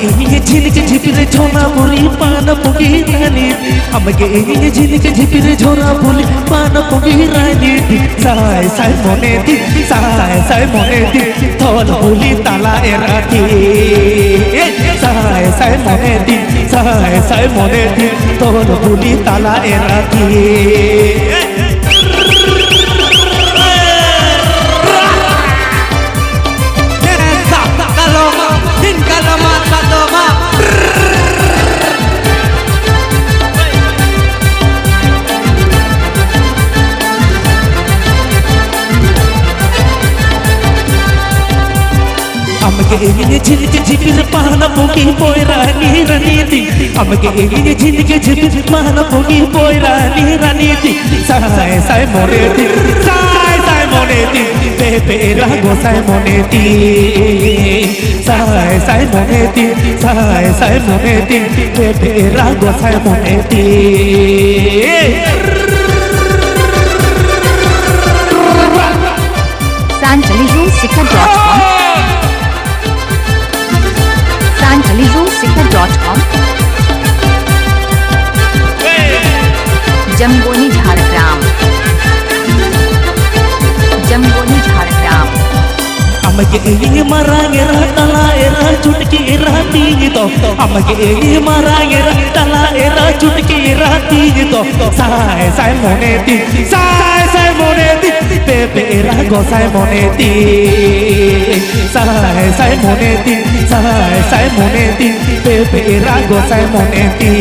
এই ঝিলিকে ঝিপিরে ঝোনা বলি পান পগি রানী আমাকে এই ঝিলিকে ঝিপিরে ঝোনা বলি পান পগি রানী সাই সাই মনে দি সাই সাই মনে দি থল বলি তালা এরাতি সাই সাই মনে দি সাই সাই মনে দি থল বলি তালা এরাতি আমাকে এই ঝিলিকে ঝিপির পাহানা পগি পয়রানি রানীতি আমাকে এই ঝিলিকে ঝিপির পাহানা পগি পয়রানি রানীতি সাই সাই মনে দি সাই সাই মনে দি বেবেরা গোসাই মনে দি সাই সাই মনে দি সাই সাই মনে দি বেবেরা গোসাই মনে দি sanjaliroomsikha.com sanjaliroomsikha.com जम्बोनी झारग्राम जम्बोनी झारग्राम আমাকে এই মারাঙেরা তালা এরা চুটকি রাতি তো আমাকে এই মারাঙেরা তালা এরা চুটকি রাতি তো সাই সাই মনে দি সাই সাই মনে দি বেবেরা গোসাই মনে দি সাই সাই মনে দি সাই সাই মনে দি বেবেরা গোসাই মনে দি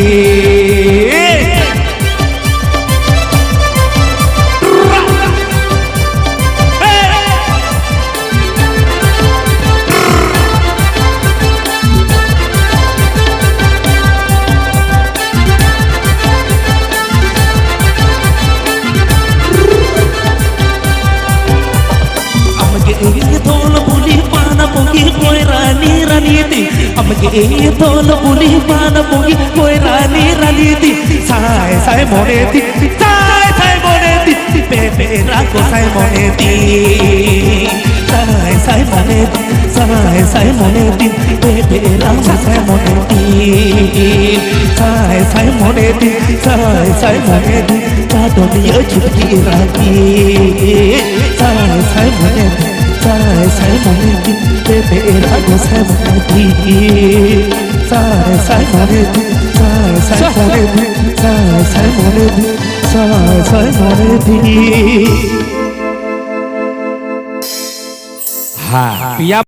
এই তোল বলি পানা পগি পয়রানি রানীতি আমাকে এই তোল বলি পানা পগি পয়রানি রানীতি সাই সাই মনে দি সাই সাই মনে দি বেবেরা গোসাই মনে দি সাই সাই মনে দি সাই সাই মনে দি বেবেরা গোসাই মনে দি সাই সাই মনে দি সাই সাই মনে দি চাঁদনিয়া ছুটকি রাখি সাই সাই মনে দি সাই সাই মনে দি বেবেরা গোসাই মনে দি সাই সাই মনে দি সাই সাই মনে দি সাই সাই মনে দি সাই সাই মনে দি হ্যাঁ